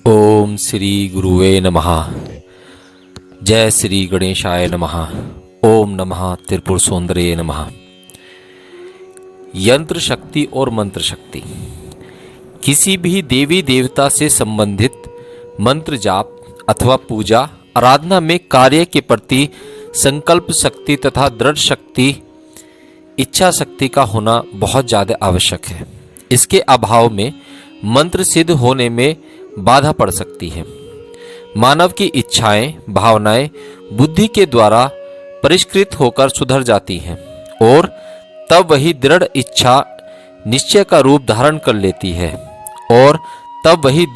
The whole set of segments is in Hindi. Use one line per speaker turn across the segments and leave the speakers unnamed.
ओम श्री गुरुवे नमः। जय श्री गणेशाय नमः। ओम नमः त्रिपुर सुंदरे नमः। यंत्र शक्ति और मंत्र शक्ति। किसी भी देवी देवता से संबंधित मंत्र जाप अथवा पूजा आराधना में कार्य के प्रति संकल्प शक्ति तथा दृढ़ शक्ति इच्छा शक्ति का होना बहुत ज़्यादा आवश्यक है। इसके अभाव में मंत्र सिद्ध होने में बाधा पड़ सकती है। मानव की इच्छाएं भावनाएं बुद्धि के द्वारा परिष्कृत होकर सुधर जाती हैं और तब वही दृढ़ इच्छा निश्चय का रूप धारण कर लेती है और वही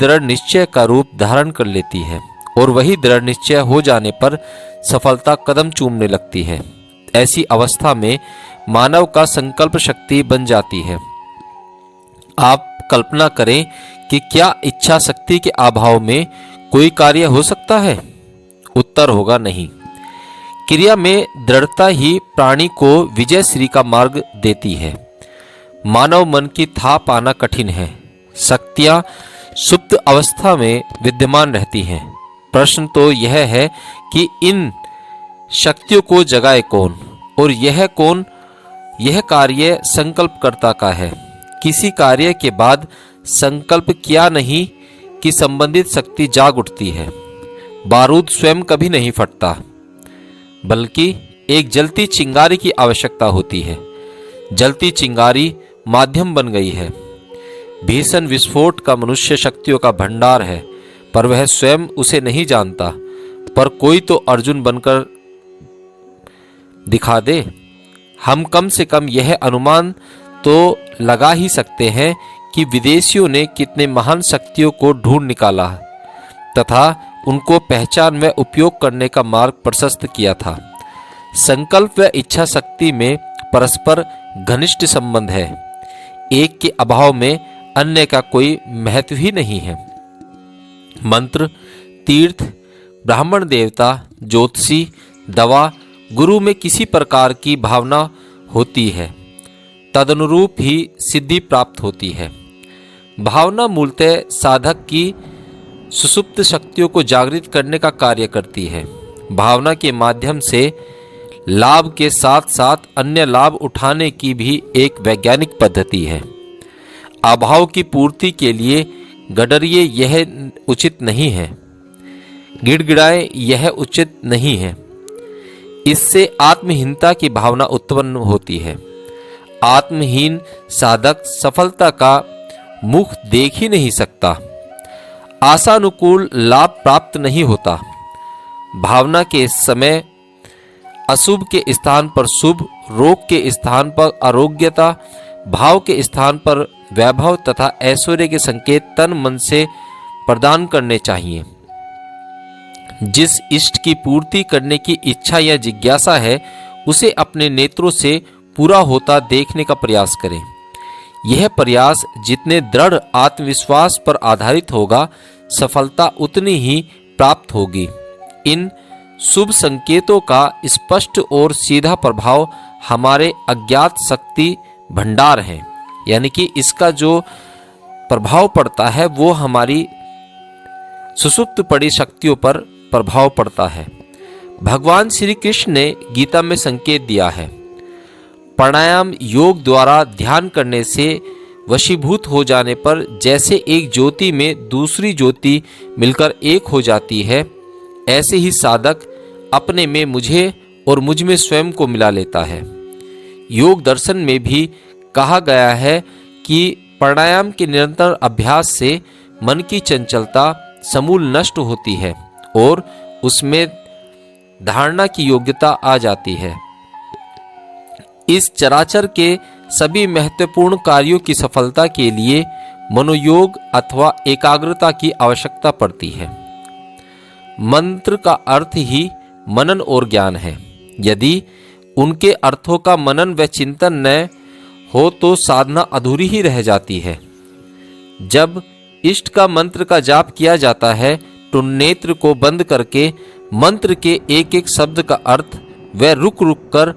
दृढ़ निश्चय हो जाने पर सफलता कदम चूमने लगती है। ऐसी अवस्था में मानव का संकल्प शक्ति बन जाती है। आप कल्पना करें कि क्या इच्छा शक्ति के अभाव में कोई कार्य हो सकता है? उत्तर होगा नहीं। क्रिया में दृढ़ता ही प्राणी को विजय श्री का मार्ग देती है। मानव मन की था पाना कठिन है। शक्तियां सुप्त अवस्था में विद्यमान रहती हैं। प्रश्न तो यह है कि इन शक्तियों को जगाए कौन और यह कार्य संकल्पकर्ता का है। किसी कार्य के बाद संकल्प किया नहीं कि संबंधित शक्ति जाग उठती है। बारूद स्वयं कभी नहीं फटता, बल्कि एक जलती चिंगारी की आवश्यकता होती है। जलती चिंगारी माध्यम बन गई है। भीषण विस्फोट का मनुष्य शक्तियों का भंडार है, पर वह स्वयं उसे नहीं जानता। पर कोई तो अर्जुन बनकर दिखा दे। हम कम से कम यह अनुमान तो लगा ही सकते हैं कि विदेशियों ने कितने महान शक्तियों को ढूंढ निकाला तथा उनको पहचान व उपयोग करने का मार्ग प्रशस्त किया था। संकल्प व इच्छा शक्ति में परस्पर घनिष्ठ संबंध है। एक के अभाव में अन्य का कोई महत्व ही नहीं है। मंत्र, तीर्थ, ब्राह्मण देवता, ज्योतिषी, दवा, गुरु में किसी प्रकार की भावना होती है, तदनुरूप ही सिद्धि प्राप्त होती है। भावना मूलतः साधक की सुसुप्त शक्तियों को जागृत करने का कार्य करती है। भावना के माध्यम से लाभ के साथ साथ अन्य लाभ उठाने की भी एक वैज्ञानिक पद्धति है। अभाव की पूर्ति के लिए गडरिए यह उचित नहीं है, गिड़गिड़ाए यह उचित नहीं है। इससे आत्महीनता की भावना उत्पन्न होती है। आत्महीन साधक सफलता का मुख देख ही नहीं सकता। आशानुकूल लाभ प्राप्त नहीं होता। भावना के समय अशुभ के स्थान पर शुभ, रोग के स्थान पर आरोग्यता, भाव के स्थान पर वैभव तथा ऐश्वर्य के संकेत तन मन से प्रदान करने चाहिए। जिस इष्ट की पूर्ति करने की इच्छा या जिज्ञासा है, उसे अपने नेत्रों से पूरा होता देखने का प्रयास करें। यह प्रयास जितने दृढ़ आत्मविश्वास पर आधारित होगा, सफलता उतनी ही प्राप्त होगी। इन शुभ संकेतों का स्पष्ट और सीधा प्रभाव हमारे अज्ञात शक्ति भंडार है, यानी कि इसका जो प्रभाव पड़ता है वो हमारी सुसुप्त पड़ी शक्तियों पर प्रभाव पड़ता है। भगवान श्री कृष्ण ने गीता में संकेत दिया है। प्राणायाम योग द्वारा ध्यान करने से वशीभूत हो जाने पर जैसे एक ज्योति में दूसरी ज्योति मिलकर एक हो जाती है, ऐसे ही साधक अपने में मुझे और मुझ में स्वयं को मिला लेता है। योग दर्शन में भी कहा गया है कि प्राणायाम के निरंतर अभ्यास से मन की चंचलता समूल नष्ट होती है और उसमें धारणा की योग्यता आ जाती है। इस चराचर के सभी महत्वपूर्ण कार्यों की सफलता के लिए मनोयोग अथवा एकाग्रता की आवश्यकता पड़ती है। मंत्र का अर्थ ही मनन और ज्ञान है। यदि उनके अर्थों का मनन व चिंतन न हो तो साधना अधूरी ही रह जाती है। जब इष्ट का मंत्र का जाप किया जाता है तो नेत्र को बंद करके मंत्र के एक एक शब्द का अर्थ व रुक रुक कर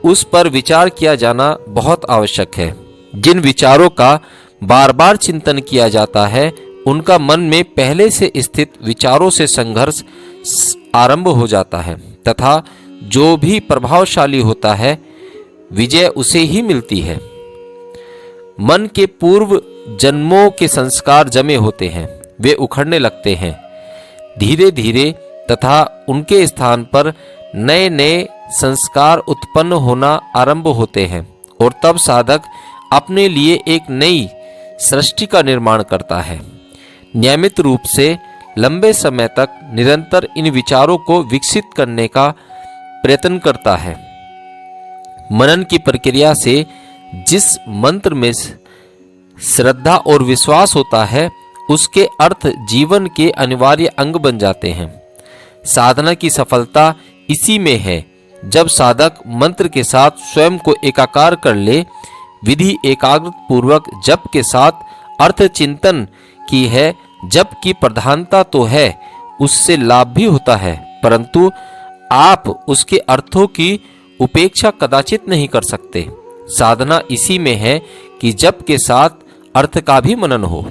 उस पर विचार किया जाना बहुत आवश्यक है। जिन विचारों का बार बार चिंतन किया जाता है उनका मन में पहले से स्थित विचारों से संघर्ष आरंभ हो जाता है तथा जो भी प्रभावशाली होता है विजय उसे ही मिलती है। मन के पूर्व जन्मों के संस्कार जमे होते हैं, वे उखड़ने लगते हैं धीरे धीरे तथा उनके स्थान पर नए नए संस्कार उत्पन्न होना आरंभ होते हैं और तब साधक अपने लिए एक नई सृष्टि का निर्माण करता है। नियमित रूप से लंबे समय तक निरंतर इन विचारों को विकसित करने का प्रयत्न करता है। मनन की प्रक्रिया से जिस मंत्र में श्रद्धा और विश्वास होता है उसके अर्थ जीवन के अनिवार्य अंग बन जाते हैं। साधना की सफलता इसी में है जब साधक मंत्र के साथ स्वयं को एकाकार कर ले। विधि एकाग्र पूर्वक जप के साथ अर्थ चिंतन की है। जप की प्रधानता तो है, उससे लाभ भी होता है, परंतु आप उसके अर्थों की उपेक्षा कदाचित नहीं कर सकते। साधना इसी में है कि जप के साथ अर्थ का भी मनन हो।